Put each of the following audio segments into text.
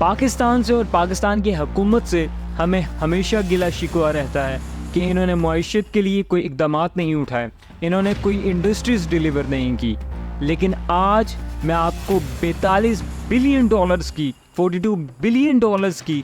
पाकिस्तान से और पाकिस्तान की हुकूमत से हमें हमेशा गिला शिकवा रहता है कि इन्होंने मईशत के लिए कोई इकदाम नहीं उठाए, इन्होंने कोई इंडस्ट्रीज़ डिलीवर नहीं की। लेकिन आज मैं आपको 42 बिलियन डॉलर्स की 42 बिलियन डॉलर्स की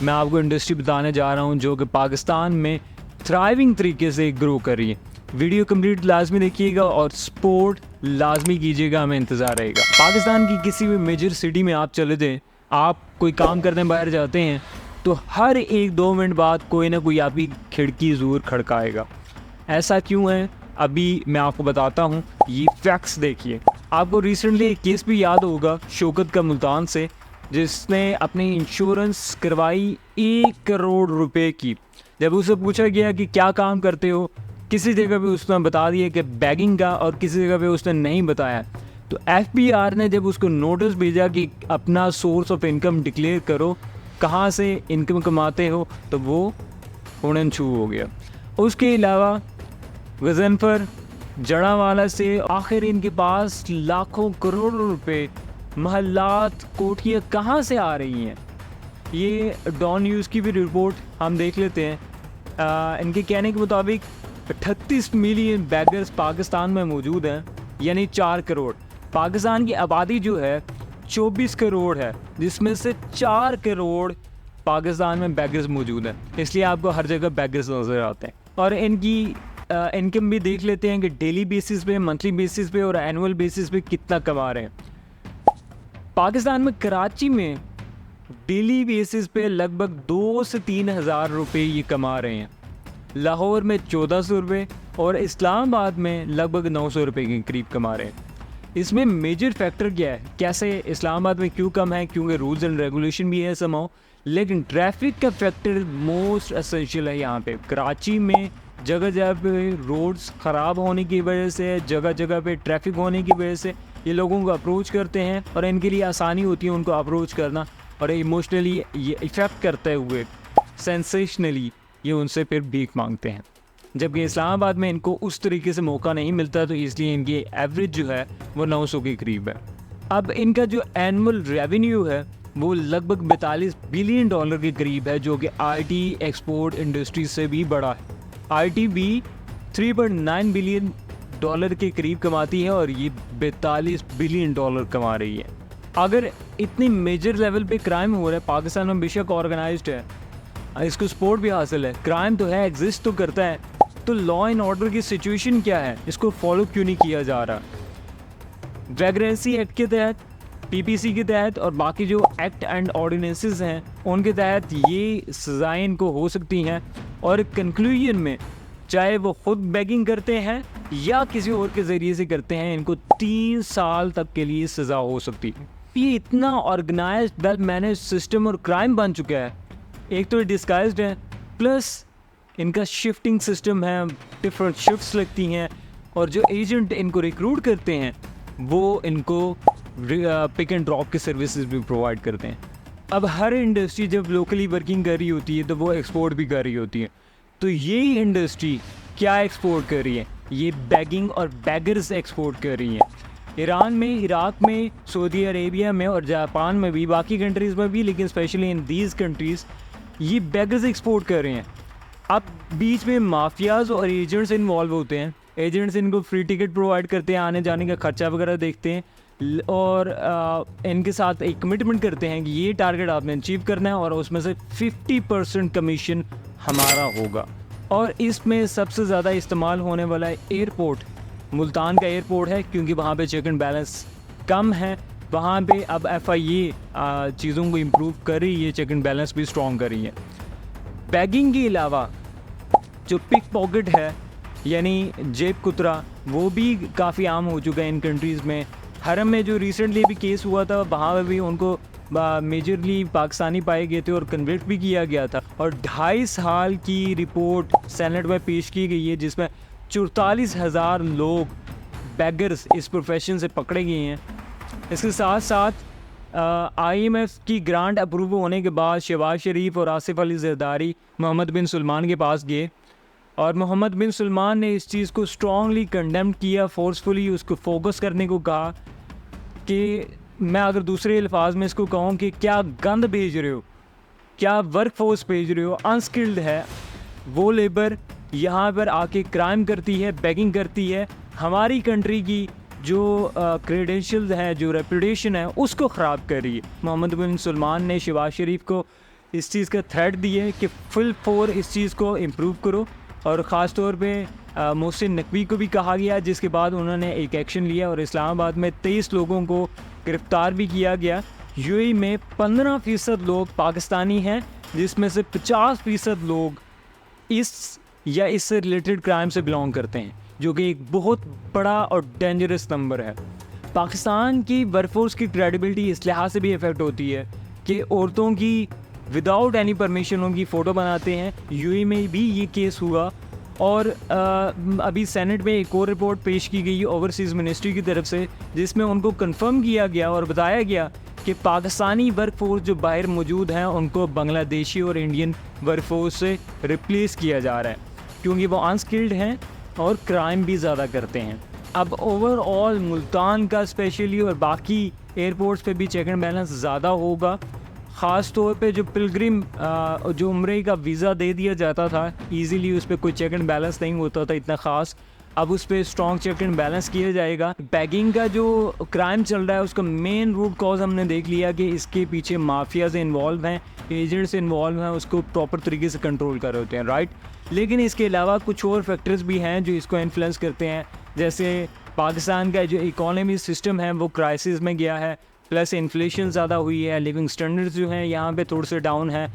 मैं आपको इंडस्ट्री बताने जा रहा हूँ जो कि पाकिस्तान में थ्राइविंग तरीके से ग्रो कर रही है। वीडियो कंप्लीट लाजमी देखिएगा और सपोर्ट लाजमी कीजिएगा, हमें इंतज़ार रहेगा। पाकिस्तान की किसी भी मेजर सिटी में आप चले जाएँ, आप कोई काम करने बाहर जाते हैं तो हर 1-2 मिनट बाद कोई ना कोई आपकी खिड़की ज़रूर खड़काएगा। ऐसा क्यों है अभी मैं आपको बताता हूँ, ये फैक्ट्स देखिए। आपको रिसेंटली एक केस भी याद होगा शौकत का मुल्तान से, जिसने अपनी इंश्योरेंस करवाई 1 करोड़ रुपए की। जब उससे पूछा गया कि क्या काम करते हो, किसी जगह पे उसने बता दिया कि बैगिंग का और किसी जगह पे उसने नहीं बताया। तो FBI ने जब उसको नोटिस भेजा कि अपना सोर्स ऑफ इनकम डिक्लेयर करो, कहाँ से इनकम कमाते हो, तो वो उड़न छू हो गया। उसके अलावा गजनफर जड़ावाला से आखिर इनके पास लाखों करोड़ रुपए, महल्लात, कोठियाँ कहाँ से आ रही हैं। ये डॉन न्यूज़ की भी रिपोर्ट हम देख लेते हैं। इनके कहने के मुताबिक 38 मिलियन बैगर्स पाकिस्तान में मौजूद हैं, यानी 4 करोड़। पाकिस्तान की आबादी जो है 24 करोड़ है, जिसमें से 4 करोड़ पाकिस्तान में बैगर्स मौजूद हैं। इसलिए आपको हर जगह बैगर्स नज़र आते हैं। और इनकी इनकम भी देख लेते हैं कि डेली बेसिस पे, मंथली बेसिस पे और एनुअल बेसिस पे कितना कमा रहे हैं। पाकिस्तान में कराची में डेली बेसिस पे लगभग 2 से 3 हज़ार रुपये ये कमा रहे हैं। लाहौर में 1400 रुपये और इस्लामाबाद में लगभग 900 रुपये के करीब कमा रहे हैं। इसमें मेजर फैक्टर क्या है, कैसे इस्लामाबाद में क्यों कम है, क्योंकि रूल्स एंड रेगुलेशन भी है समाओ, लेकिन ट्रैफिक का फैक्टर मोस्ट एसेंशियल है। यहाँ पे कराची में जगह जगह पे रोड्स ख़राब होने की वजह से, जगह जगह पे ट्रैफिक होने की वजह से ये लोगों को अप्रोच करते हैं और इनके लिए आसानी होती है उनको अप्रोच करना, और इमोशनली ये इफ़ेक्ट करते हुए सेंसेशनली ये उनसे फिर भीख मांगते हैं। जबकि इस्लामाबाद में इनको उस तरीके से मौका नहीं मिलता, तो इसलिए इनकी एवरेज जो है वो 900 के करीब है। अब इनका जो एनुअल रेवेन्यू है वो लगभग 42 बिलियन डॉलर के करीब है, जो कि IT एक्सपोर्ट इंडस्ट्री से भी बड़ा है। IT भी 3.9 बिलियन डॉलर के करीब कमाती है और ये 42 बिलियन डॉलर कमा रही है। अगर इतनी मेजर लेवल पे क्राइम हो रहा है पाकिस्तान में, बेशक ऑर्गेनाइज्ड है, इसको सपोर्ट भी हासिल है, क्राइम तो है, एग्जिस्ट तो करता है, तो लॉ एंड ऑर्डर की सिचुएशन क्या है, इसको फॉलो क्यों नहीं किया जा रहा। वैग्रेंसी एक्ट के तहत, PPC के तहत और बाकी जो एक्ट एंड ऑर्डिनेंसेस हैं उनके तहत ये सज़ाएं इनको हो सकती हैं। और कंक्लूजन में चाहे वो खुद बैगिंग करते हैं या किसी और के ज़रिए से करते हैं, इनको 3 साल तक के लिए सज़ा हो सकती है। ये इतना ऑर्गेनाइज्ड वेल मैनेज सिस्टम और क्राइम बन चुका है। एक तो डिस्गाइज्ड है, प्लस इनका शिफ्टिंग सिस्टम है, डिफरेंट शिफ्ट्स लगती हैं, और जो एजेंट इनको रिक्रूट करते हैं वो इनको पिक एंड ड्रॉप की सर्विसेज भी प्रोवाइड करते हैं। अब हर इंडस्ट्री जब लोकली वर्किंग कर रही होती है तो वो एक्सपोर्ट भी कर रही होती है। तो ये इंडस्ट्री क्या एक्सपोर्ट कर रही है, ये बैगिंग और बैगर्स एक्सपोर्ट कर रही हैं। ईरान में, इराक में, सऊदी अरेबिया में और जापान में भी, बाकी कंट्रीज़ में भी, लेकिन स्पेशली इन दीज कंट्रीज़ ये बैगर्स एक्सपोर्ट कर रहे हैं। अब बीच में माफियाज़ और एजेंट्स इन्वॉल्व होते हैं। एजेंट्स इनको फ्री टिकट प्रोवाइड करते हैं, आने जाने का खर्चा वगैरह देखते हैं, और इनके साथ एक कमिटमेंट करते हैं कि ये टारगेट आपने अचीव करना है और उसमें से 50% कमीशन हमारा होगा। और इसमें सबसे ज़्यादा इस्तेमाल होने वाला एयरपोर्ट मुल्तान का एयरपोर्ट है, क्योंकि वहाँ पे चेक एंड बैलेंस कम है। वहाँ पे अब FIA चीज़ों को इम्प्रूव कर रही है, चेक एंड बैलेंस भी स्ट्रॉन्ग कर रही है। बैगिंग के अलावा जो पिक पॉकेट है, यानी जेब कुतरा, वो भी काफ़ी आम हो चुका है इन कंट्रीज़ में। हरम में जो रिसेंटली भी केस हुआ था, वहाँ पर भी उनको मेजरली पाकिस्तानी पाए गए थे और कन्विक्ट भी किया गया था। और 2.5 साल की रिपोर्ट सेनेट में पेश की गई है, जिसमें 44,000 लोग बैगर्स इस प्रोफेशन से पकड़े गए हैं। इसके साथ साथ IMF की ग्रांट अप्रूव होने के बाद शहबाज शरीफ और आसिफ अली जरदारी मोहम्मद बिन सलमान के पास गए, और मोहम्मद बिन सलमान ने इस चीज़ को स्ट्रॉन्गली कंडेम किया, फोर्सफुली उसको फोकस करने को कहा कि मैं अगर दूसरे अल्फाज में इसको कहूँ कि क्या गंद भेज रहे हो, क्या वर्क फोर्स भेज रहे हो, अनस्किल्ड है वो लेबर, यहाँ पर आके क्राइम करती है, बेगिंग करती है, हमारी कंट्री की जो क्रेडेंशियल्स हैं, जो रेपुटेशन है, उसको ख़राब कर रही है। मोहम्मद बिन सलमान ने शहबाज शरीफ को इस चीज़ का थ्रेट दिए कि फुल फोर इस चीज़ को इम्प्रूव करो, और ख़ास तौर पे मोहसिन नकवी को भी कहा गया, जिसके बाद उन्होंने एक एक्शन लिया और इस्लामाबाद में 23 लोगों को गिरफ़्तार भी किया गया। यूएई में 15% लोग पाकिस्तानी हैं, जिसमें से 50% लोग इस या इससे रिलेटेड क्राइम से बिलोंग करते हैं, जो कि एक बहुत बड़ा और डेंजरस नंबर है। पाकिस्तान की वर्कफोर्स की क्रेडिबिलिटी इस लिहाज से भी इफ़ेक्ट होती है कि औरतों की विदाउट एनी परमिशन उनकी फ़ोटो बनाते हैं। यूएई में भी ये केस हुआ, और अभी सेनेट में एक और रिपोर्ट पेश की गई ओवरसीज़ मिनिस्ट्री की तरफ से, जिसमें उनको कंफर्म किया गया और बताया गया कि पाकिस्तानी वर्कफोर्स जो बाहर मौजूद हैं उनको बांग्लादेशी और इंडियन वर्कफोर्स से रिप्लेस किया जा रहा है, क्योंकि वो अनस्किल्ड हैं और क्राइम भी ज़्यादा करते हैं। अब ओवरऑल मुल्तान का स्पेशली और बाकी एयरपोर्ट्स पे भी चेक एंड बैलेंस ज़्यादा होगा। ख़ास तौर पे जो पिलग्रिम जो उम्रे का वीज़ा दे दिया जाता था इजीली, उस पर कोई चेक एंड बैलेंस नहीं होता था इतना ख़ास, अब उस पर स्ट्रॉन्ग चेक एंड बैलेंस किया जाएगा। बैगिंग का जो क्राइम चल रहा है उसका मेन रूट कॉज हमने देख लिया कि इसके पीछे माफिया से इन्वॉल्व हैं, एजेंट्स इन्वॉल्व हैं, उसको प्रॉपर तरीके से कंट्रोल कर रहे होते हैं, राइट। लेकिन इसके अलावा कुछ और फैक्टर्स भी हैं जो इसको इन्फ्लुएंस करते हैं, जैसे पाकिस्तान का जो इकोनॉमी सिस्टम है वो क्राइसिस में गया है, प्लस इन्फ्लेशन ज़्यादा हुई है, लिविंग स्टैंडर्ड्स जो हैं यहाँ पे थोड़े से डाउन है,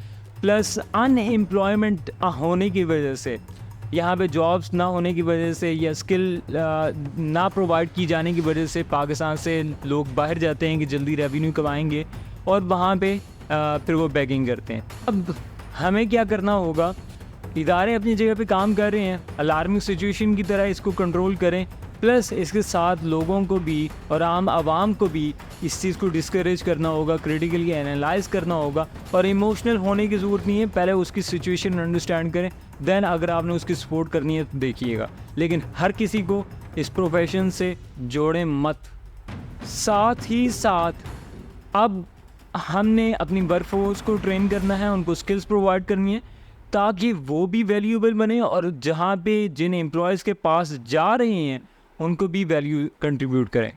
प्लस अनएम्प्लॉयमेंट होने की वजह से, यहाँ पे जॉब्स ना होने की वजह से या स्किल ना प्रोवाइड की जाने की वजह से पाकिस्तान से लोग बाहर जाते हैं कि जल्दी रेवेन्यू कमाएंगे, और वहाँ पे फिर वो बैगिंग करते हैं। अब हमें क्या करना होगा, इदारे अपनी जगह पे काम कर रहे हैं, अलार्मिंग सिचुएशन की तरह इसको कंट्रोल करें, प्लस इसके साथ लोगों को भी और आम आवाम को भी इस चीज़ को डिस्करेज करना होगा, क्रिटिकली एनालाइज करना होगा, और इमोशनल होने की ज़रूरत नहीं है, पहले उसकी सिचुएशन अंडरस्टैंड करें, देन अगर आपने उसकी सपोर्ट करनी है तो देखिएगा, लेकिन हर किसी को इस प्रोफेशन से जोड़ें मत। साथ ही साथ अब हमने अपनी वर्कफोर्स को ट्रेन करना है, उनको स्किल्स प्रोवाइड करनी है ताकि वो भी वैल्यूएबल बने, और जहाँ पे जिन एम्प्लॉयज़ के पास जा रहे हैं उनको भी वैल्यू कंट्रीब्यूट करें।